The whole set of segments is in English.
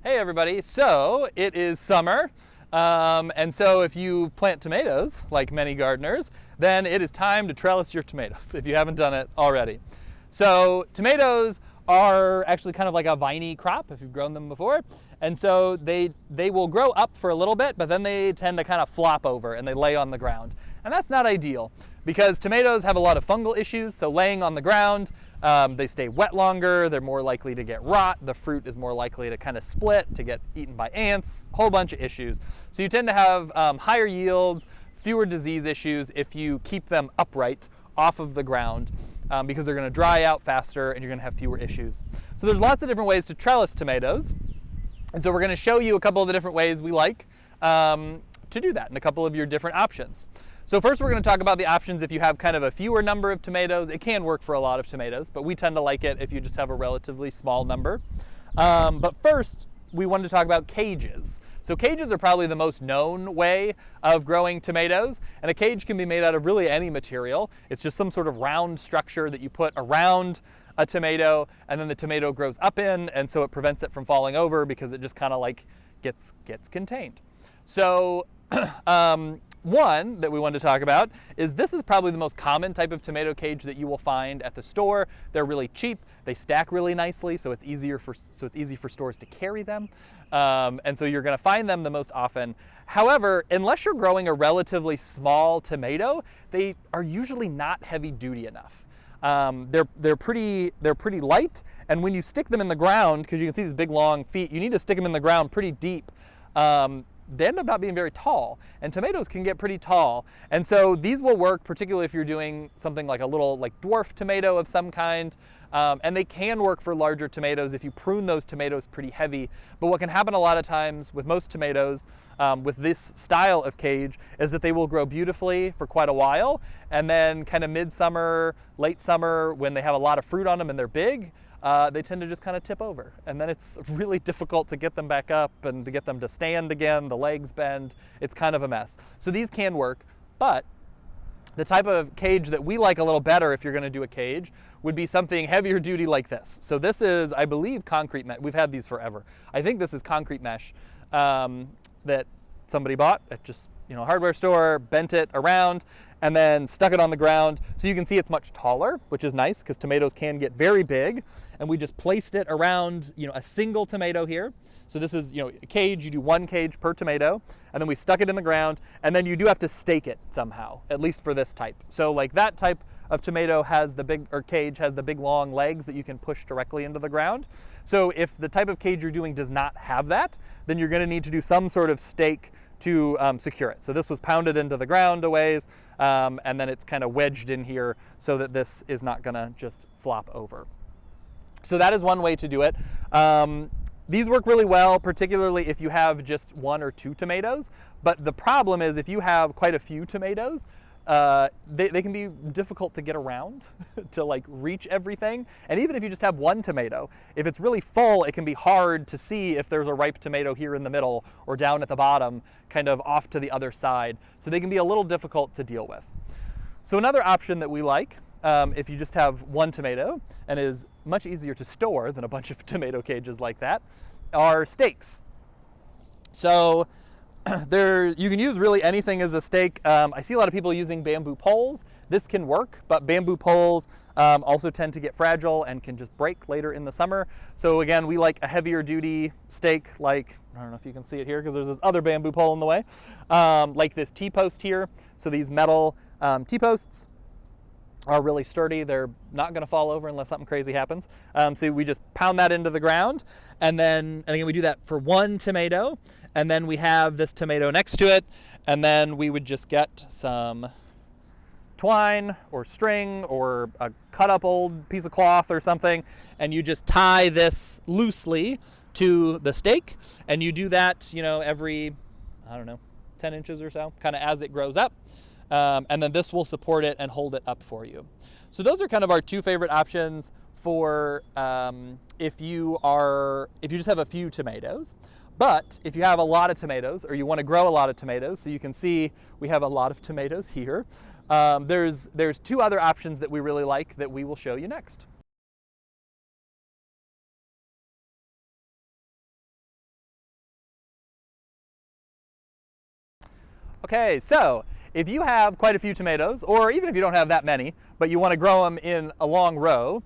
Hey everybody, so it is summer, and so if you plant tomatoes, like many gardeners, then it is time to trellis your tomatoes if you haven't done it already. So tomatoes are actually kind of like a viney crop if you've grown them before, and so they will grow up for a little bit, but then they tend to kind of flop over and they lay on the ground. And that's not ideal because tomatoes have a lot of fungal issues, so laying on the ground, they stay wet longer, they're more likely to get rot, the fruit is more likely to kind of split, to get eaten by ants, a whole bunch of issues. So you tend to have higher yields, fewer disease issues if you keep them upright off of the ground because they're going to dry out faster and you're going to have fewer issues. So there's lots of different ways to trellis tomatoes, and so we're going to show you a couple of the different ways we like to do that and a couple of your different options. So first we're going to talk about the options if you have kind of a fewer number of tomatoes. It can work for a lot of tomatoes, but we tend to like it if you just have a relatively small number. But first, we wanted to talk about cages. So cages are probably the most known way of growing tomatoes, and a cage can be made out of really any material. It's just some sort of round structure that you put around a tomato, and then the tomato grows up in, and so it prevents it from falling over because it just kind of like gets contained. So one that we wanted to talk about is this is probably the most common type of tomato cage that you will find at the store. They're really cheap, they stack really nicely, so it's easy for stores to carry them, and so you're going to find them the most often. However, unless you're growing a relatively small tomato, they are usually not heavy duty enough. They're pretty light, and when you stick them in the ground, because you can see these big long feet, you need to stick them in the ground pretty deep. They end up not being very tall, and tomatoes can get pretty tall, and so these will work particularly if you're doing something like a little dwarf tomato of some kind, and they can work for larger tomatoes if you prune those tomatoes pretty heavy. But what can happen a lot of times with most tomatoes with this style of cage is that they will grow beautifully for quite a while, and then kind of midsummer, late summer, when they have a lot of fruit on them and they're big, they tend to just kind of tip over, and then it's really difficult to get them back up and to get them to stand again. The legs bend. It's kind of a mess. So these can work, but the type of cage that we like a little better if you're going to do a cage would be something heavier duty like this. So this is, I believe, concrete mesh. We've had these forever. I think this is concrete mesh that somebody bought at just a hardware store, bent it around, and then stuck it on the ground. So you can see it's much taller, which is nice because tomatoes can get very big. And we just placed it around a single tomato here. So this is a cage, you do one cage per tomato, and then we stuck it in the ground, and then you do have to stake it somehow, at least for this type. So like that type of tomato has the cage has the big long legs that you can push directly into the ground. So if the type of cage you're doing does not have that, then you're going to need to do some sort of stake to secure it. So this was pounded into the ground a ways, and then it's kind of wedged in here so that this is not going to just flop over. So that is one way to do it. These work really well, particularly if you have just one or two tomatoes. But the problem is if you have quite a few tomatoes, they can be difficult to get around to reach everything. And even if you just have one tomato, if it's really full, it can be hard to see if there's a ripe tomato here in the middle or down at the bottom, kind of off to the other side. So they can be a little difficult to deal with. So another option that we like, if you just have one tomato and is much easier to store than a bunch of tomato cages like that, are stakes. So you can use really anything as a stake. I see a lot of people using bamboo poles. This can work, but bamboo poles also tend to get fragile and can just break later in the summer. So again, we like a heavier duty stake, I don't know if you can see it here because there's this other bamboo pole in the way, like this T-post here. So these metal T-posts are really sturdy. They're not going to fall over unless something crazy happens. So we just pound that into the ground, and again we do that for one tomato, and then we have this tomato next to it, and then we would just get some twine or string or a cut up old piece of cloth or something, and you just tie this loosely to the stake, and you do that every, I don't know, 10 inches or so, kind of as it grows up. And then this will support it and hold it up for you. So those are kind of our two favorite options for if you just have a few tomatoes. But if you have a lot of tomatoes, or you want to grow a lot of tomatoes, so you can see we have a lot of tomatoes here, there's two other options that we really like that we will show you next. Okay, so if you have quite a few tomatoes, or even if you don't have that many, but you want to grow them in a long row,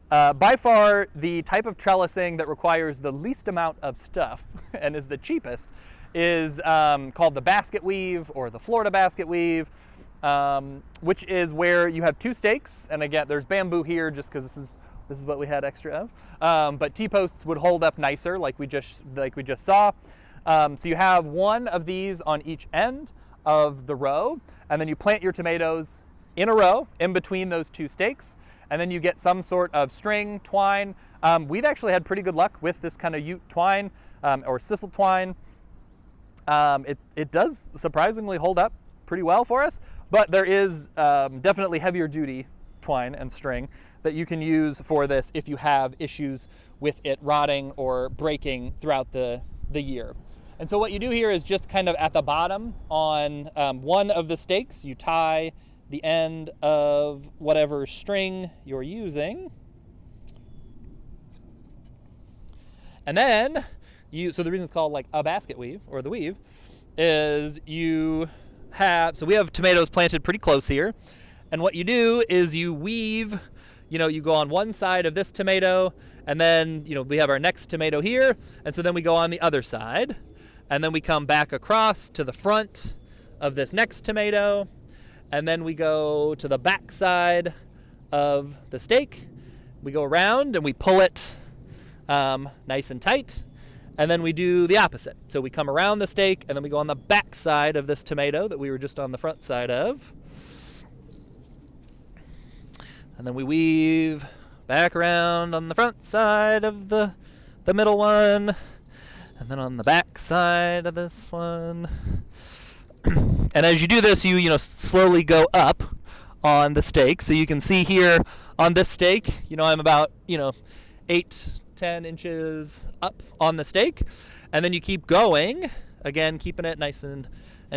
by far the type of trellising that requires the least amount of stuff and is the cheapest is called the basket weave or the Florida basket weave, which is where you have 2 stakes, and again there's bamboo here just because this is what we had extra of, but T-posts would hold up nicer like we just saw. So you have one of these on each end of the row, and then you plant your tomatoes in a row in between those 2 stakes, and then you get some sort of string, twine. We've actually had pretty good luck with this kind of Ute twine or sisal twine. It does surprisingly hold up pretty well for us, but there is definitely heavier duty twine and string that you can use for this if you have issues with it rotting or breaking throughout the year. And so what you do here is just kind of at the bottom on one of the stakes, you tie the end of whatever string you're using. And then so the reason it's called like a basket weave or the weave is so we have tomatoes planted pretty close here. And what you do is you weave, you go on one side of this tomato, and then, we have our next tomato here. And so then we go on the other side. And then we come back across to the front of this next tomato, and then we go to the back side of the stake. We go around and we pull it nice and tight, and then we do the opposite. So we come around the stake, and then we go on the back side of this tomato that we were just on the front side of. And then we weave back around on the front side of the middle one, and then on the back side of this one. And as you do this, you slowly go up on the stake. So you can see here on this stake, I'm about 8-10 inches up on the stake, and then you keep going, again keeping it nice and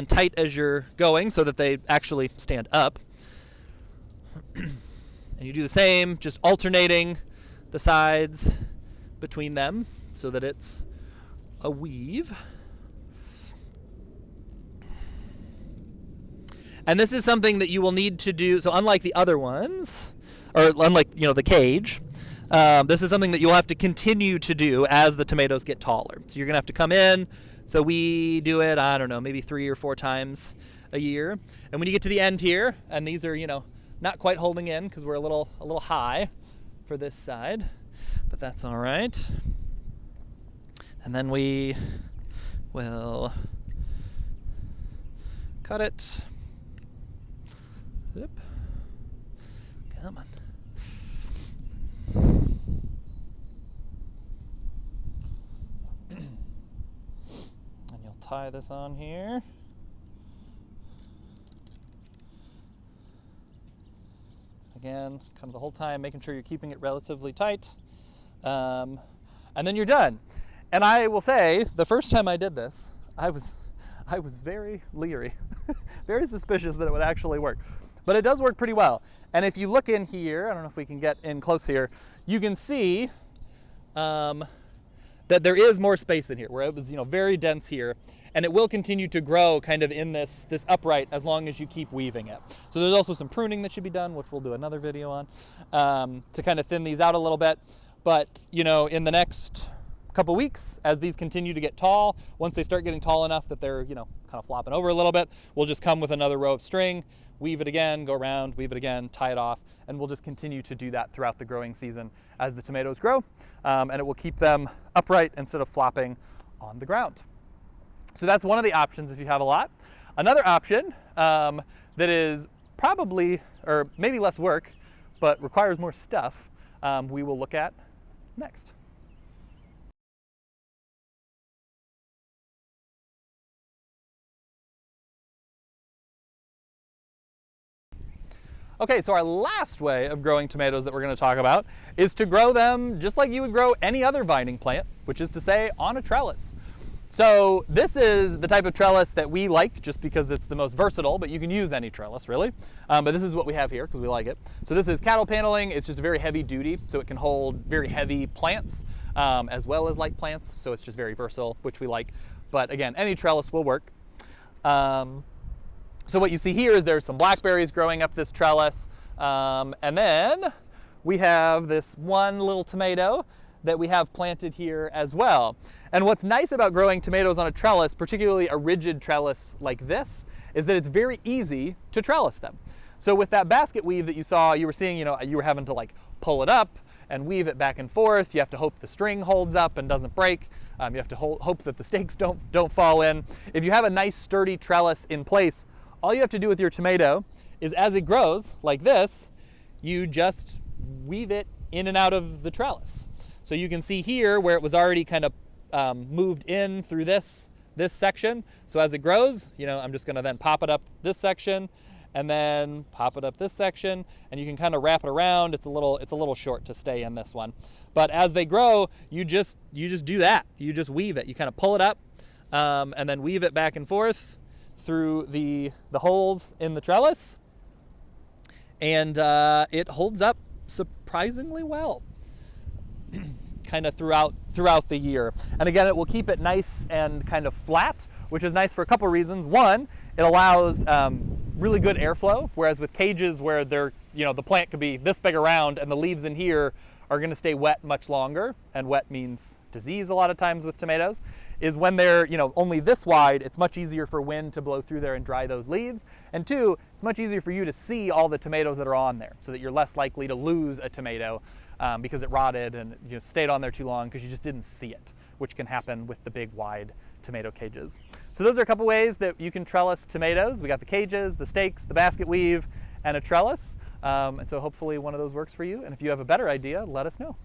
tight as you're going so that they actually stand up. And you do the same, just alternating the sides between them so that it's a weave. And this is something that you will need to do. So unlike the other ones, or unlike the cage, this is something that you'll have to continue to do as the tomatoes get taller. So you're gonna have to come in. So we do it, I don't know, maybe 3 or 4 times a year. And when you get to the end here, and these are not quite holding in because we're a little high for this side, but that's all right. And then we will cut it. Oop. Come on. And you'll tie this on here. Again, kind of the whole time, making sure you're keeping it relatively tight. And then you're done. And I will say, the first time I did this, I was very leery, very suspicious that it would actually work. But it does work pretty well. And if you look in here, I don't know if we can get in close here, you can see that there is more space in here, where it was very dense here. And it will continue to grow kind of in this upright as long as you keep weaving it. So there's also some pruning that should be done, which we'll do another video on, to kind of thin these out a little bit. But in the next couple weeks, as these continue to get tall, once they start getting tall enough that they're kind of flopping over a little bit, we'll just come with another row of string, weave it again, go around, weave it again, tie it off, and we'll just continue to do that throughout the growing season as the tomatoes grow, and it will keep them upright instead of flopping on the ground. So that's one of the options if you have a lot. Another option that is probably, or maybe less work, but requires more stuff, we will look at next. Okay, so our last way of growing tomatoes that we're going to talk about is to grow them just like you would grow any other vining plant, which is to say on a trellis. So this is the type of trellis that we like just because it's the most versatile, but you can use any trellis really. But this is what we have here because we like it. So this is cattle paneling. It's just very heavy duty, so it can hold very heavy plants as well as light plants. So it's just very versatile, which we like. But again, any trellis will work. So what you see here is there's some blackberries growing up this trellis, and then we have this one little tomato that we have planted here as well. And what's nice about growing tomatoes on a trellis, particularly a rigid trellis like this, is that it's very easy to trellis them. So with that basket weave that you saw, you were seeing, you were having to like pull it up and weave it back and forth. You have to hope the string holds up and doesn't break. You have to hope that the stakes don't fall in. If you have a nice sturdy trellis in place, all you have to do with your tomato is, as it grows like this, you just weave it in and out of the trellis. So you can see here where it was already kind of moved in through this section. So as it grows, I'm just going to then pop it up this section and then pop it up this section, and you can kind of wrap it around. It's a little short to stay in this one. But as they grow, you just do that. You just weave it. You kind of pull it up and then weave it back and forth through the holes in the trellis, and it holds up surprisingly well kind of throughout the year. And again, it will keep it nice and kind of flat, which is nice for a couple reasons. One, it allows really good airflow, whereas with cages where the plant could be this big around and the leaves in here are going to stay wet much longer, and wet means disease a lot of times with tomatoes, is when they're only this wide, it's much easier for wind to blow through there and dry those leaves. And two, it's much easier for you to see all the tomatoes that are on there, so that you're less likely to lose a tomato because it rotted and stayed on there too long because you just didn't see it, which can happen with the big wide tomato cages. So those are a couple ways that you can trellis tomatoes. We got the cages, the stakes, the basket weave, and a trellis. And so hopefully one of those works for you. And if you have a better idea, let us know.